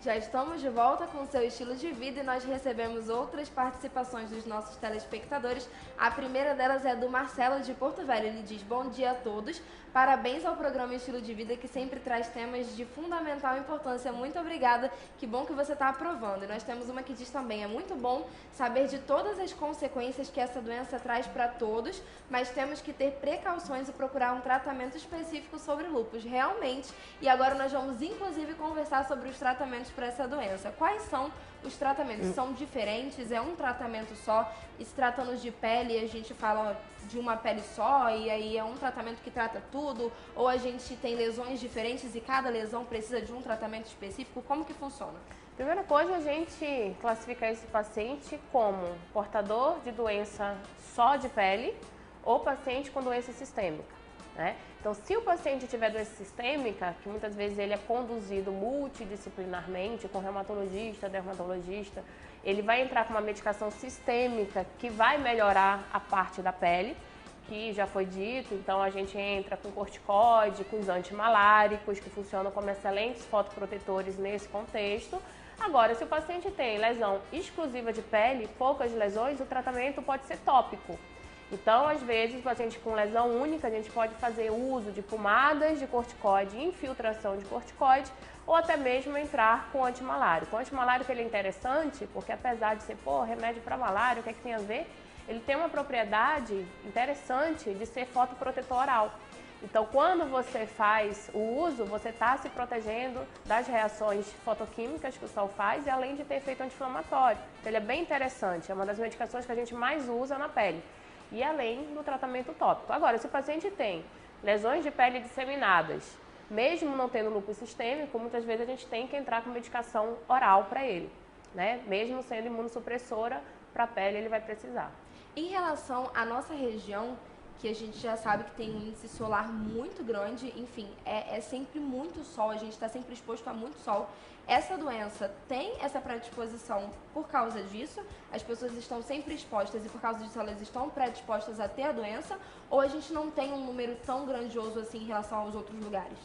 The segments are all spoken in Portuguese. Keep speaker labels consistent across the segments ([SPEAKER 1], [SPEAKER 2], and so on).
[SPEAKER 1] Já estamos de volta com o seu estilo de vida e nós recebemos outras participações dos nossos telespectadores. A primeira delas é do Marcelo de Porto Velho. Ele diz: bom dia a todos, parabéns ao programa Estilo de Vida que sempre traz temas de fundamental importância. Muito obrigada, que bom que você está aprovando. E nós temos uma que diz também: é muito bom saber de todas as consequências que essa doença traz para todos, mas temos que ter precauções e procurar um tratamento específico sobre lúpus, realmente. E agora nós vamos inclusive conversar sobre os tratamentos para essa doença. Quais são os tratamentos? São diferentes? É um tratamento só? E se tratando de pele, a gente fala de uma pele só e aí é um tratamento que trata tudo? Ou a gente tem lesões diferentes e cada lesão precisa de um tratamento específico? Como que funciona?
[SPEAKER 2] Primeira coisa, a gente classifica esse paciente como portador de doença só de pele ou paciente com doença sistêmica, né? Então, se o paciente tiver doença sistêmica, que muitas vezes ele é conduzido multidisciplinarmente com reumatologista, dermatologista, ele vai entrar com uma medicação sistêmica que vai melhorar a parte da pele, que já foi dito. Então, a gente entra com corticoide, com os antimaláricos, que funcionam como excelentes fotoprotetores nesse contexto. Agora, se o paciente tem lesão exclusiva de pele, poucas lesões, o tratamento pode ser tópico. Então, às vezes, o paciente com lesão única, a gente pode fazer uso de pomadas de corticoide, infiltração de corticoide, ou até mesmo entrar com antimalárico. O antimalárico ele é interessante porque, apesar de ser remédio para malária, o que é que tem a ver? Ele tem uma propriedade interessante de ser fotoprotetor oral. Então, quando você faz o uso, você está se protegendo das reações fotoquímicas que o sol faz e além de ter efeito anti-inflamatório. Então, ele é bem interessante, é uma das medicações que a gente mais usa na pele. E além do tratamento tópico. Agora, se o paciente tem lesões de pele disseminadas, mesmo não tendo lúpus sistêmico, muitas vezes a gente tem que entrar com medicação oral para ele, né? Mesmo sendo imunossupressora, para a pele ele vai precisar.
[SPEAKER 1] Em relação à nossa região, que a gente já sabe que tem um índice solar muito grande, enfim, é sempre muito sol, a gente está sempre exposto a muito sol. Essa doença tem essa predisposição por causa disso? As pessoas estão sempre expostas e por causa disso elas estão predispostas a ter a doença? Ou a gente não tem um número tão grandioso assim em relação aos outros lugares?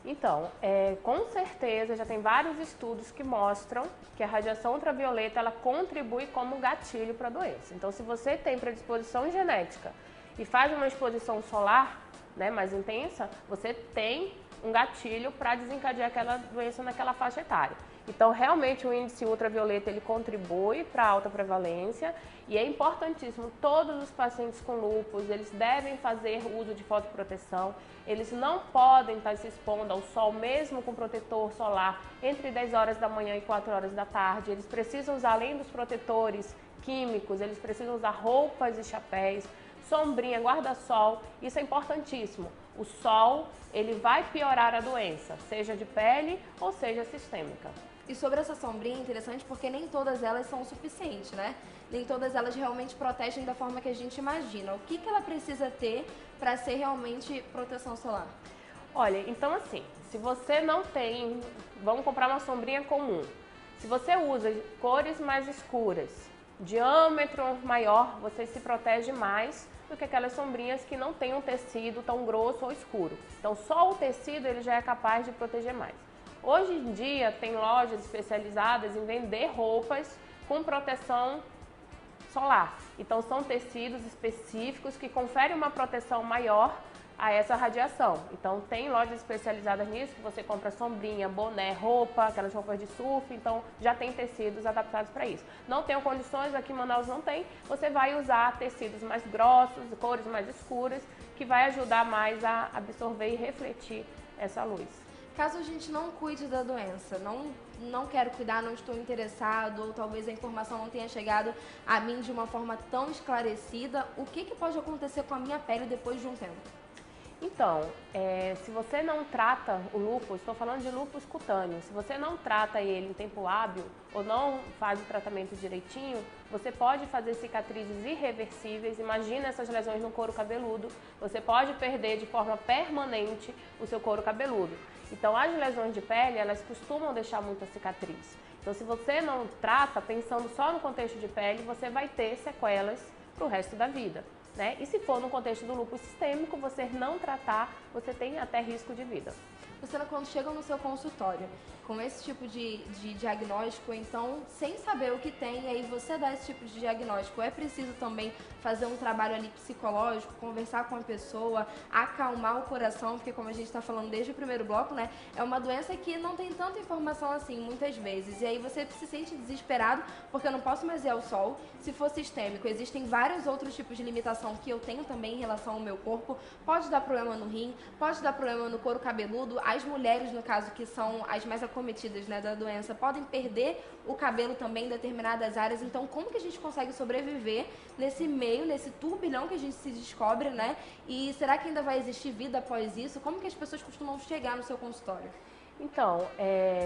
[SPEAKER 2] Então, com certeza já tem vários estudos que mostram que a radiação ultravioleta ela contribui como gatilho para a doença. Então, se você tem predisposição genética e faz uma exposição solar, né, mais intensa, você tem um gatilho para desencadear aquela doença naquela faixa etária. Então, realmente, o índice ultravioleta ele contribui para a alta prevalência e é importantíssimo. Todos os pacientes com lúpus, eles devem fazer uso de fotoproteção. Eles não podem estar se expondo ao sol, mesmo com protetor solar, entre 10 horas da manhã e 4 horas da tarde. Eles precisam usar, além dos protetores químicos, eles precisam usar roupas e chapéus, sombrinha, guarda-sol, isso é importantíssimo. O sol, ele vai piorar a doença, seja de pele ou seja sistêmica.
[SPEAKER 1] E sobre essa sombrinha é interessante porque nem todas elas são o suficiente, né? Nem todas elas realmente protegem da forma que a gente imagina. O que ela precisa ter para ser realmente proteção solar?
[SPEAKER 2] Olha, então assim, se você não tem, vamos comprar uma sombrinha comum. Se você usa cores mais escuras, diâmetro maior, você se protege mais do que aquelas sombrinhas que não têm um tecido tão grosso ou escuro. Então, só o tecido ele já é capaz de proteger mais. Hoje em dia, tem lojas especializadas em vender roupas com proteção solar. Então, são tecidos específicos que conferem uma proteção maior a essa radiação. Então, tem lojas especializadas nisso, que você compra sombrinha, boné, roupa, aquelas roupas de surf, então já tem tecidos adaptados para isso. Não tenho condições, aqui em Manaus não tem, você vai usar tecidos mais grossos, cores mais escuras, que vai ajudar mais a absorver e refletir essa luz.
[SPEAKER 1] Caso a gente não cuide da doença, não quero cuidar, não estou interessado, ou talvez a informação não tenha chegado a mim de uma forma tão esclarecida, o que pode acontecer com a minha pele depois de um tempo?
[SPEAKER 2] Então, se você não trata o lúpus, estou falando de lúpus cutâneo, se você não trata ele em tempo hábil ou não faz o tratamento direitinho, você pode fazer cicatrizes irreversíveis. Imagina essas lesões no couro cabeludo, você pode perder de forma permanente o seu couro cabeludo. Então, as lesões de pele, elas costumam deixar muita cicatriz. Então, se você não trata, pensando só no contexto de pele, você vai ter sequelas para o resto da vida, né? E se for no contexto do lúpus sistêmico, você não tratar, você tem até risco de vida.
[SPEAKER 1] você quando chegam no seu consultório com esse tipo de diagnóstico, então, sem saber o que tem, e aí você dá esse tipo de diagnóstico, é preciso também fazer um trabalho ali psicológico, conversar com a pessoa, acalmar o coração, porque como a gente está falando desde o primeiro bloco, né, é uma doença que não tem tanta informação assim, muitas vezes, e aí você se sente desesperado, porque eu não posso mais ir ao sol. Se for sistêmico, existem vários outros tipos de limitação que eu tenho também em relação ao meu corpo, pode dar problema no rim, pode dar problema no couro cabeludo, as mulheres, no caso, que são as mais acometidas, né, da doença, podem perder o cabelo também em determinadas áreas. Então, como que a gente consegue sobreviver nesse meio, nesse turbilhão que a gente se descobre, né? E será que ainda vai existir vida após isso? Como que as pessoas costumam chegar no seu consultório?
[SPEAKER 2] Então,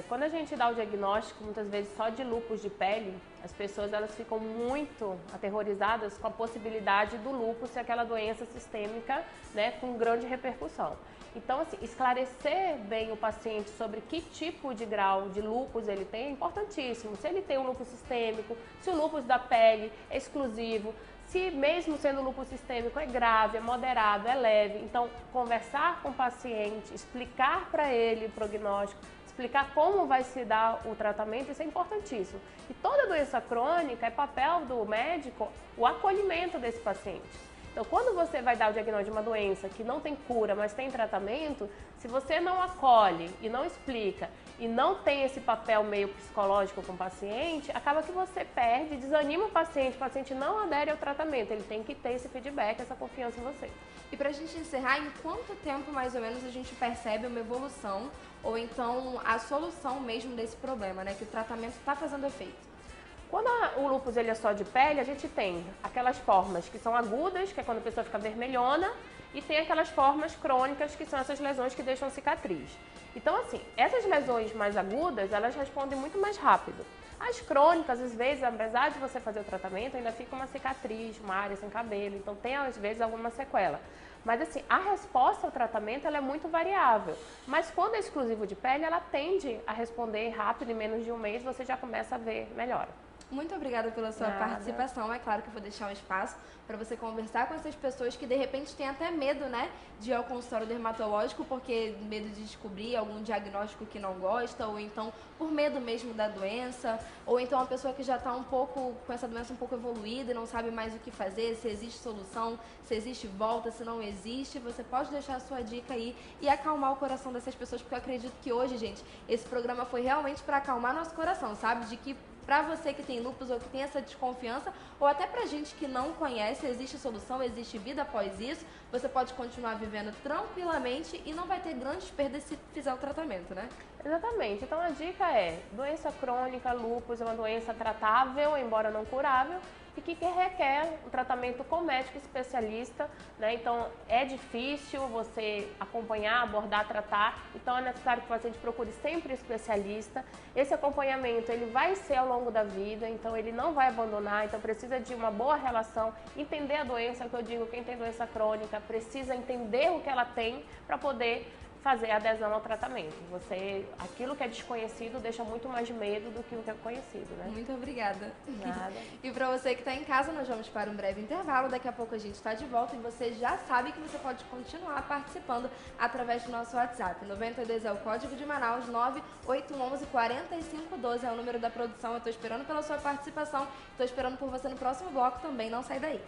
[SPEAKER 2] quando a gente dá o diagnóstico, muitas vezes só de lúpus de pele, as pessoas elas ficam muito aterrorizadas com a possibilidade do lúpus ser aquela doença sistêmica, né, com grande repercussão. Então, assim, esclarecer bem o paciente sobre que tipo de grau de lúpus ele tem é importantíssimo. Se ele tem um lúpus sistêmico, se o lúpus da pele é exclusivo, se mesmo sendo lúpus sistêmico é grave, é moderado, é leve. Então, conversar com o paciente, explicar para ele o prognóstico, explicar como vai se dar o tratamento, isso é importantíssimo. E toda doença crônica é papel do médico o acolhimento desse paciente. Então, quando você vai dar o diagnóstico de uma doença que não tem cura, mas tem tratamento, se você não acolhe e não explica e não tem esse papel meio psicológico com o paciente, acaba que você perde, desanima o paciente não adere ao tratamento, ele tem que ter esse feedback, essa confiança em você.
[SPEAKER 1] E pra gente encerrar, em quanto tempo mais ou menos a gente percebe uma evolução ou então a solução mesmo desse problema, né, que o tratamento está fazendo efeito?
[SPEAKER 2] Quando o lúpus ele é só de pele, a gente tem aquelas formas que são agudas, que é quando a pessoa fica vermelhona, e tem aquelas formas crônicas, que são essas lesões que deixam cicatriz. Então, assim, essas lesões mais agudas, elas respondem muito mais rápido. As crônicas, às vezes, apesar de você fazer o tratamento, ainda fica uma cicatriz, uma área sem cabelo, então tem, às vezes, alguma sequela. Mas, assim, a resposta ao tratamento, ela é muito variável. Mas quando é exclusivo de pele, ela tende a responder rápido, em menos de um mês, você já começa a ver melhora.
[SPEAKER 1] Muito obrigada pela sua participação. É claro que eu vou deixar um espaço para você conversar com essas pessoas que de repente têm até medo, né, de ir ao consultório dermatológico, porque medo de descobrir algum diagnóstico que não gosta, ou então por medo mesmo da doença, ou então a pessoa que já está um pouco com essa doença um pouco evoluída e não sabe mais o que fazer, se existe solução, se existe volta, se não existe. Você pode deixar a sua dica aí e acalmar o coração dessas pessoas, porque eu acredito que hoje, gente, esse programa foi realmente para acalmar nosso coração, sabe? De que para você que tem lúpus ou que tem essa desconfiança, ou até pra gente que não conhece, existe solução, existe vida após isso, você pode continuar vivendo tranquilamente e não vai ter grandes perdas se fizer o tratamento, né?
[SPEAKER 2] Exatamente. Então a dica é, doença crônica, lúpus é uma doença tratável, embora não curável, e que requer um tratamento com médico especialista, né? Então é difícil você acompanhar, abordar, tratar, então é necessário que o paciente procure sempre um especialista. Esse acompanhamento ele vai ser ao longo da vida, então ele não vai abandonar, então precisa de uma boa relação, entender a doença, que eu digo, quem tem doença crônica precisa entender o que ela tem para poder fazer adesão ao tratamento. Aquilo que é desconhecido deixa muito mais medo do que o que é conhecido, né?
[SPEAKER 1] Muito obrigada.
[SPEAKER 2] Nada.
[SPEAKER 1] E para você que está em casa, nós vamos para um breve intervalo. Daqui a pouco a gente está de volta e você já sabe que você pode continuar participando através do nosso WhatsApp. 92 é o código de Manaus, 9811-4512 é o número da produção. Eu estou esperando pela sua participação, estou esperando por você no próximo bloco também. Não sai daí.